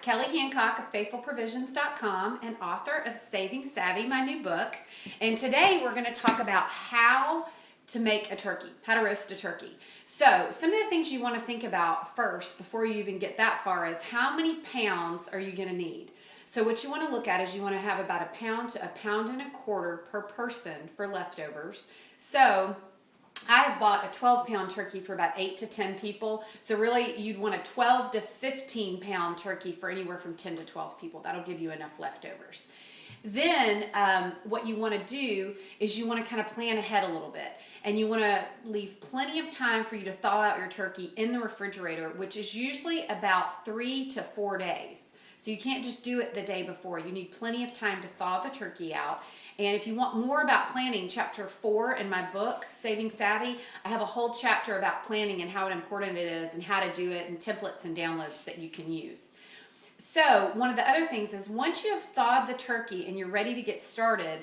Kelly Hancock of faithfulprovisions.com and author of Saving Savvy, my new book. And today we're going to talk about how to make a turkey, how to roast a turkey. So some of the things you want to think about first before you even get that far is how many pounds are you going to need? So what you want to look at is you want to have about 1 pound to 1.25 pounds per person for leftovers. So I have bought a 12-pound turkey for about 8 to 10 people. So really you'd want a 12 to 15-pound turkey for anywhere from 10 to 12 people. That'll give you enough leftovers. Then what you want to do is you want to kind of plan ahead a little bit. And you want to leave plenty of time for you to thaw out your turkey in the refrigerator, which is usually about 3 to 4 days. So you can't just do it the day before. You need plenty of time to thaw the turkey out. And if you want more about planning, chapter 4 in my book, Saving Savvy, I have a whole chapter about planning and how important it is and how to do it and templates and downloads that you can use. So one of the other things is once you have thawed the turkey and you're ready to get started,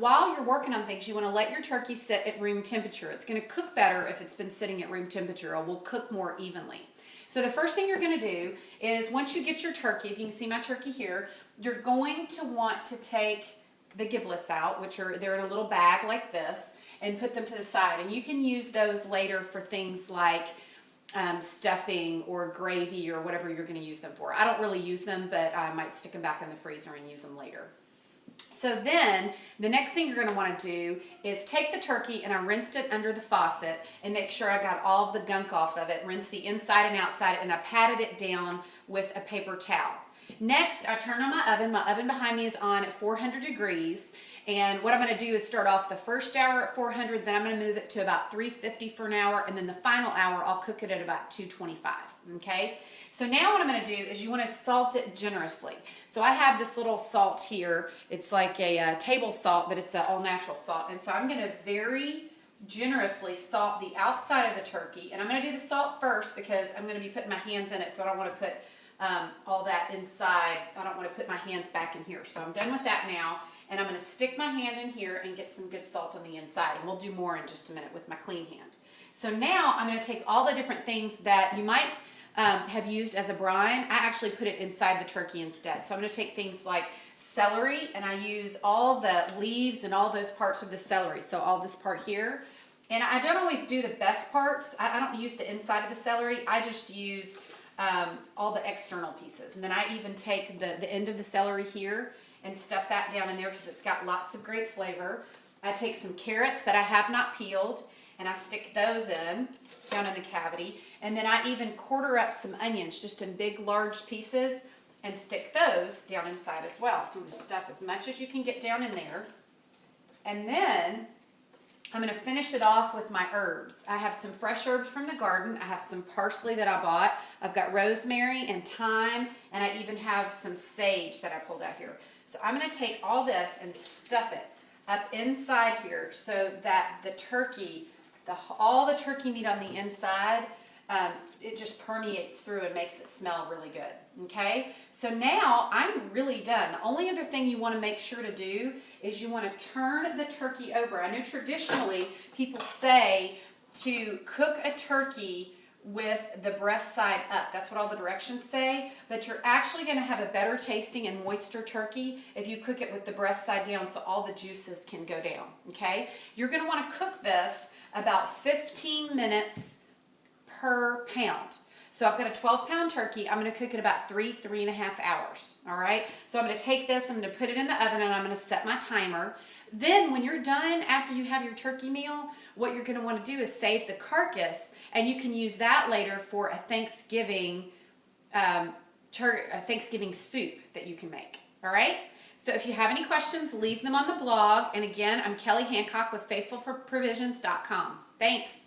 while you're working on things, you want to let your turkey sit at room temperature. It's going to cook better if it's been sitting at room temperature. It will cook more evenly. So the first thing you're going to do is once you get your turkey, if you can see my turkey here, you're going to want to take the giblets out, which they're in a little bag like this, and put them to the side. And you can use those later for things like stuffing or gravy or whatever you're going to use them for. I don't really use them, but I might stick them back in the freezer and use them later. So then the next thing you're going to want to do is take the turkey, and I rinsed it under the faucet and make sure I got all of the gunk off of it, rinse the inside and outside, and I patted it down with a paper towel. Next, I turn on my oven. My oven behind me is on at 400 degrees. And what I'm going to do is start off the first hour at 400, then I'm going to move it to about 350 for an hour, and then the final hour I'll cook it at about 225, okay? So now what I'm going to do is you want to salt it generously. So I have this little salt here. It's like a table salt, but it's an all-natural salt. And so I'm going to very generously salt the outside of the turkey. And I'm going to do the salt first because I'm going to be putting my hands in it, so I don't want to put all that inside. I don't want to put my hands back in here. So I'm done with that now. And I'm going to stick my hand in here and get some good salt on the inside. And we'll do more in just a minute with my clean hand. So now I'm going to take all the different things that you might have used as a brine. I actually put it inside the turkey instead. So I'm going to take things like celery, and I use all the leaves and all those parts of the celery. So all this part here. And I don't always do the best parts. I don't use the inside of the celery. I just use all the external pieces. And then I even take the end of the celery here and stuff that down in there because it's got lots of great flavor. I take some carrots that I have not peeled, and I stick those down in the cavity. And then I even quarter up some onions just in big, large pieces and stick those down inside as well. So just stuff as much as you can get down in there. And then I'm going to finish it off with my herbs. I have some fresh herbs from the garden. I have some parsley that I bought. I've got rosemary and thyme, and I even have some sage that I pulled out here. So I'm going to take all this and stuff it up inside here so that the turkey, all the turkey meat on the inside, it just permeates through and makes it smell really good. Okay, so now I'm really done. The only other thing you want to make sure to do is you want to turn the turkey over. I know traditionally people say to cook a turkey with the breast side up. That's what all the directions say, but you're actually going to have a better tasting and moister turkey if you cook it with the breast side down so all the juices can go down. Okay, you're going to want to cook this about 15 minutes per pound. So I've got a 12-pound turkey. I'm going to cook it about 3.5 hours. All right. So I'm going to take this, I'm going to put it in the oven, and I'm going to set my timer. Then when you're done, after you have your turkey meal, what you're going to want to do is save the carcass, and you can use that later for a Thanksgiving soup that you can make. All right. So if you have any questions, leave them on the blog. And again, I'm Kelly Hancock with faithfulprovisions.com. Thanks.